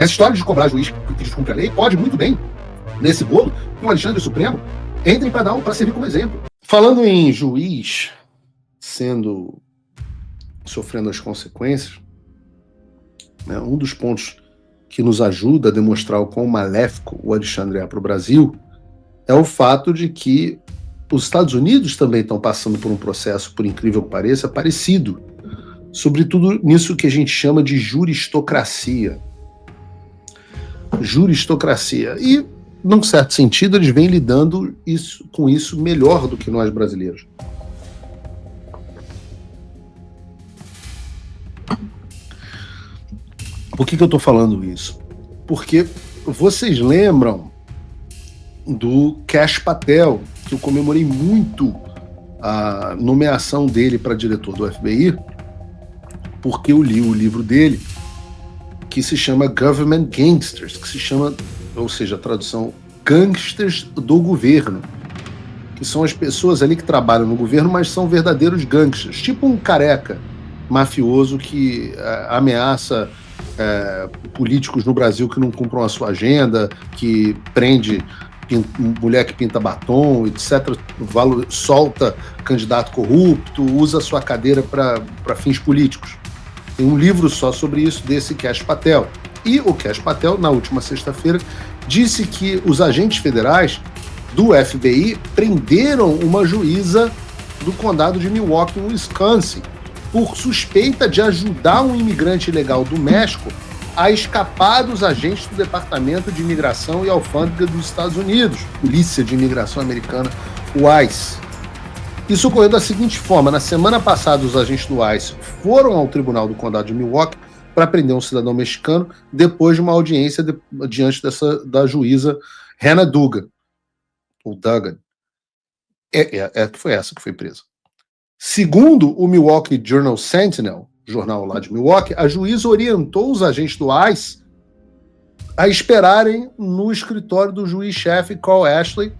Essa história de cobrar juiz que descumpre a lei pode muito bem, nesse bolo, que o Alexandre e o Supremo entrem para servir como exemplo. Falando em juiz sofrendo as consequências, né, um dos pontos que nos ajuda a demonstrar o quão maléfico o Alexandre é para o Brasil é o fato de que os Estados Unidos também estão passando por um processo, por incrível que pareça, parecido, sobretudo nisso que a gente chama de juristocracia. Juristocracia. E, num certo sentido, eles vêm lidando com isso melhor do que nós brasileiros. Por que eu estou falando isso? Porque vocês lembram do Kash Patel, que eu comemorei muito a nomeação dele para diretor do FBI, porque eu li o livro dele, que se chama Government Gangsters, que se chama, ou seja, a tradução, gangsters do governo, que são as pessoas ali que trabalham no governo, mas são verdadeiros gangsters, tipo um careca mafioso que ameaça políticos no Brasil que não cumpram a sua agenda, que prende mulher que pinta batom, etc., solta candidato corrupto, usa a sua cadeira para fins políticos. Tem um livro só sobre isso, desse Kash Patel. E o Kash Patel, na última sexta-feira, disse que os agentes federais do FBI prenderam uma juíza do condado de Milwaukee, no Wisconsin, por suspeita de ajudar um imigrante ilegal do México a escapar dos agentes do Departamento de Imigração e Alfândega dos Estados Unidos, Polícia de Imigração Americana, o ICE. Isso ocorreu da seguinte forma: na semana passada, os agentes do ICE foram ao Tribunal do Condado de Milwaukee para prender um cidadão mexicano depois de uma audiência diante da juíza Hannah Duggan, ou Duggan. Foi essa que foi presa. Segundo o Milwaukee Journal Sentinel, jornal lá de Milwaukee, a juíza orientou os agentes do ICE a esperarem no escritório do juiz-chefe Carl Ashley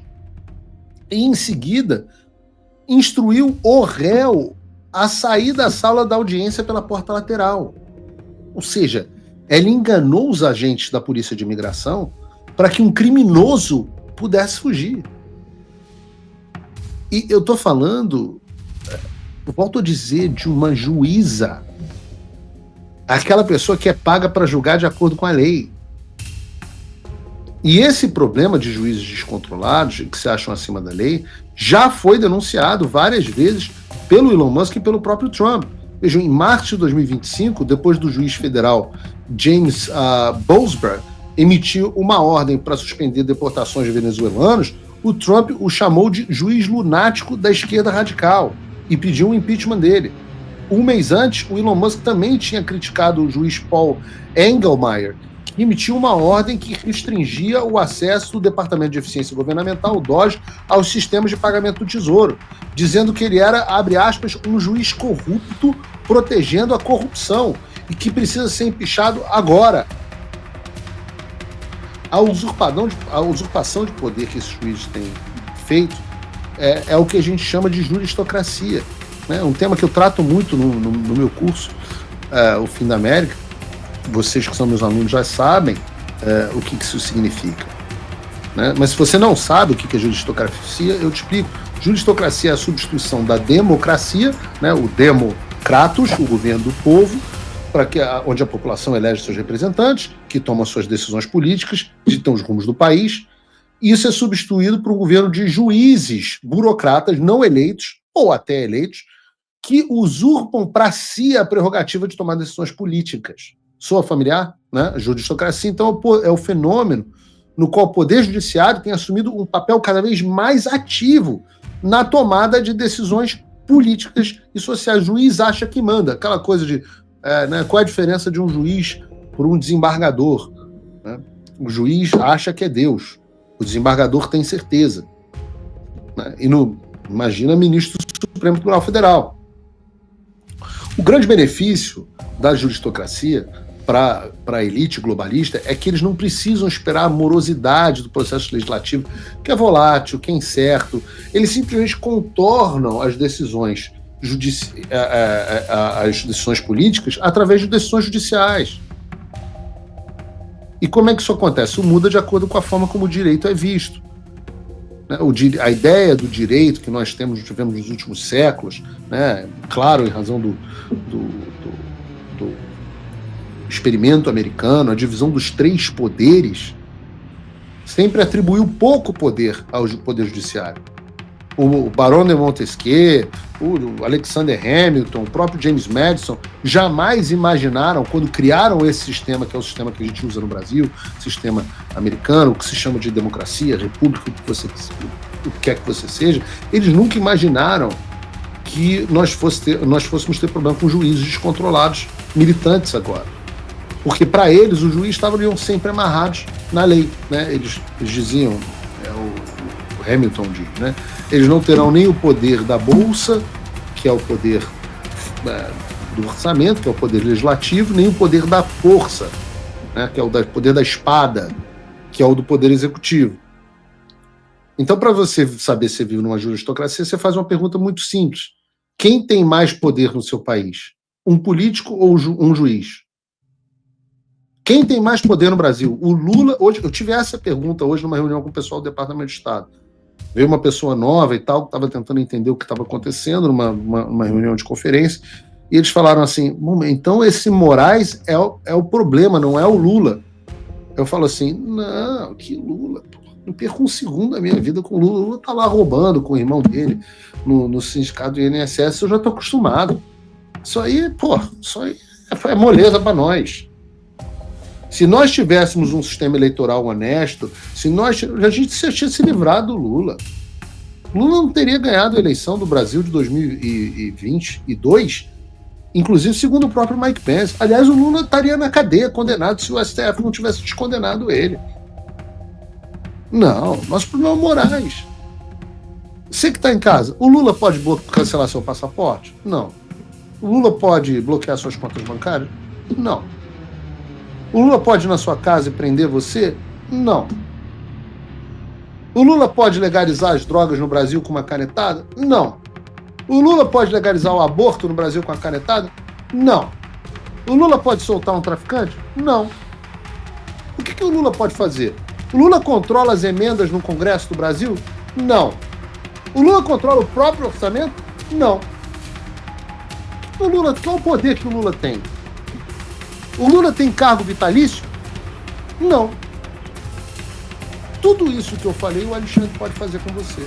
e, em seguida, instruiu o réu a sair da sala da audiência pela porta lateral. Ou seja, ela enganou os agentes da Polícia de Imigração para que um criminoso pudesse fugir. E eu estou falando, volto a dizer, de uma juíza, aquela pessoa que é paga para julgar de acordo com a lei. E esse problema de juízes descontrolados, que se acham acima da lei, já foi denunciado várias vezes pelo Elon Musk e pelo próprio Trump. Vejam, em março de 2025, depois do juiz federal James Boasberg emitir uma ordem para suspender deportações de venezuelanos, o Trump o chamou de juiz lunático da esquerda radical e pediu o impeachment dele. Um mês antes, o Elon Musk também tinha criticado o juiz Paul Engelmayer, que emitiu uma ordem que restringia o acesso do Departamento de Eficiência Governamental, o DOGE, aos sistemas de pagamento do Tesouro, dizendo que ele era, abre aspas, um juiz corrupto protegendo a corrupção e que precisa ser empichado agora. A usurpação de poder que esses juízes têm feito é o que a gente chama de juristocracia. É um tema que eu trato muito no meu curso, O Fim da América. Vocês que são meus alunos já sabem o que isso significa. Né? Mas se você não sabe o que é juristocracia, eu te explico. Juristocracia é a substituição da democracia, né, o democratos, o governo do povo, onde a população elege seus representantes, que tomam suas decisões políticas, ditam os rumos do país. Isso é substituído por um governo de juízes, burocratas não eleitos, ou até eleitos, que usurpam para si a prerrogativa de tomar decisões políticas. Soa familiar? Né? A juristocracia, então, é o fenômeno no qual o Poder Judiciário tem assumido um papel cada vez mais ativo na tomada de decisões políticas e sociais. O juiz acha que manda. Aquela coisa de qual é a diferença de um juiz por um desembargador? Né? O juiz acha que é Deus. O desembargador tem certeza. Né? Imagina ministro do Supremo Tribunal Federal. O grande benefício da juristocracia para a elite globalista é que eles não precisam esperar a morosidade do processo legislativo, que é volátil, que é incerto. Eles simplesmente contornam as decisões políticas através de decisões judiciais. E como é que isso acontece? Isso muda de acordo com a forma como o direito é visto. Né? A ideia do direito que nós tivemos nos últimos séculos, né? Claro, em razão do experimento americano, a divisão dos 3 poderes, sempre atribuiu pouco poder ao poder judiciário. O Barão de Montesquieu, o Alexander Hamilton, o próprio James Madison jamais imaginaram, quando criaram esse sistema, que é o sistema que a gente usa no Brasil, sistema americano, o que se chama de democracia, república, o que quer que você seja, eles nunca imaginaram que nós fôssemos ter problema com juízes descontrolados, militantes agora. Porque para eles os juízes estavam sempre amarrados na lei. Né? Eles diziam, o Hamilton diz, né? Eles não terão nem o poder da Bolsa, que é o poder do orçamento, que é o poder legislativo, nem o poder da força, né? Que é o poder da espada, que é o do poder executivo. Então, para você saber se vive numa juristocracia, você faz uma pergunta muito simples. Quem tem mais poder no seu país? Um político ou um juiz? Quem tem mais poder no Brasil? O Lula? Hoje, eu tive essa pergunta hoje numa reunião com o pessoal do Departamento de Estado. Veio uma pessoa nova e tal, que estava tentando entender o que estava acontecendo numa reunião de conferência, e eles falaram assim, então esse Moraes é o problema, não é o Lula. Eu falo assim, não, que Lula? Não perco um segundo da minha vida com o Lula. O Lula está lá roubando com o irmão dele no sindicato do INSS, eu já estou acostumado. Isso aí é moleza para nós. Se nós tivéssemos um sistema eleitoral honesto, a gente tinha se livrado do Lula. Lula não teria ganhado a eleição do Brasil de 2022, inclusive segundo o próprio Mike Pence. Aliás, o Lula estaria na cadeia condenado se o STF não tivesse descondenado ele. Não, nosso problema é o Moraes. Você que está em casa, o Lula pode cancelar seu passaporte? Não. O Lula pode bloquear suas contas bancárias? Não. O Lula pode ir na sua casa e prender você? Não. O Lula pode legalizar as drogas no Brasil com uma canetada? Não. O Lula pode legalizar o aborto no Brasil com uma canetada? Não. O Lula pode soltar um traficante? Não. O que o Lula pode fazer? O Lula controla as emendas no Congresso do Brasil? Não. O Lula controla o próprio orçamento? Não. Qual o poder que o Lula tem? O Lula tem cargo vitalício? Não. Tudo isso que eu falei, o Alexandre pode fazer com você.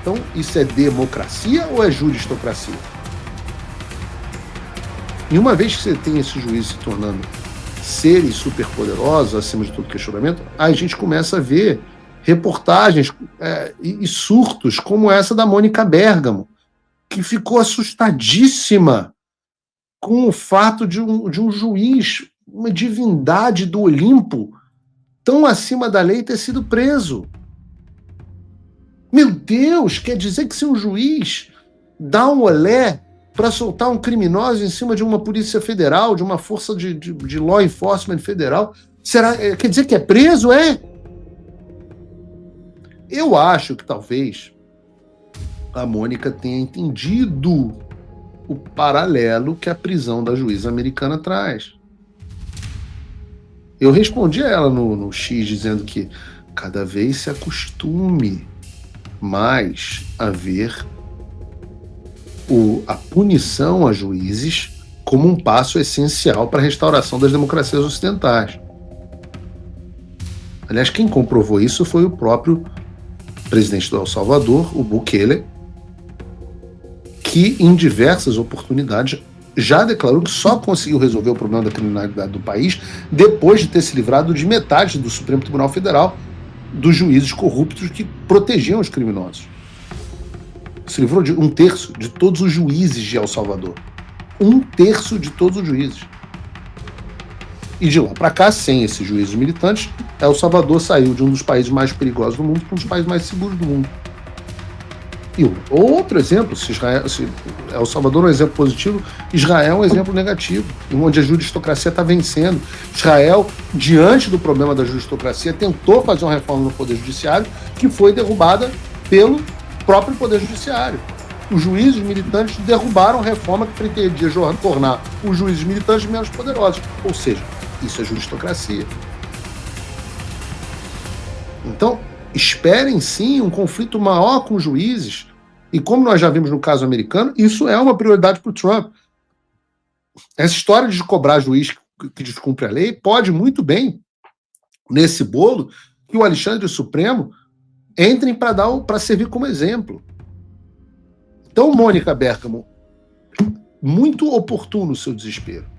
Então, isso é democracia ou é juristocracia? E uma vez que você tem esse juiz se tornando seres superpoderosos, acima de todo questionamento, a gente começa a ver reportagens e surtos como essa da Mônica Bergamo, que ficou assustadíssima com o fato de um juiz, uma divindade do Olimpo, tão acima da lei, ter sido preso. Meu Deus, quer dizer que se um juiz dá um olé para soltar um criminoso em cima de uma polícia federal, de uma força de law enforcement federal, quer dizer que é preso, é? Eu acho que talvez a Mônica tenha entendido o paralelo que a prisão da juíza americana traz. Eu respondi a ela no X dizendo que cada vez se acostume mais a ver a punição a juízes como um passo essencial para a restauração das democracias ocidentais. Aliás, quem comprovou isso foi o próprio presidente do El Salvador, o Bukele, que em diversas oportunidades já declarou que só conseguiu resolver o problema da criminalidade do país depois de ter se livrado de metade do Supremo Tribunal Federal dos juízes corruptos que protegiam os criminosos. Se livrou de 1/3 de todos os juízes de El Salvador. 1/3 de todos os juízes. E de lá para cá, sem esses juízes militantes, El Salvador saiu de um dos países mais perigosos do mundo para um dos países mais seguros do mundo. E outro exemplo, se El Salvador é um exemplo positivo, Israel é um exemplo negativo, onde a juristocracia está vencendo. Israel, diante do problema da juristocracia, tentou fazer uma reforma no Poder Judiciário que foi derrubada pelo próprio Poder Judiciário. Os juízes militantes derrubaram a reforma que pretendia tornar os juízes militantes menos poderosos. Ou seja, Isso é juristocracia. Então, esperem sim um conflito maior com os juízes, e como nós já vimos no caso americano, isso é uma prioridade para o Trump. Essa história de cobrar juiz que descumpre a lei pode muito bem, nesse bolo, que o Alexandre e o Supremo entrem para servir como exemplo. Então, Mônica Bergamo, muito oportuno o seu desespero.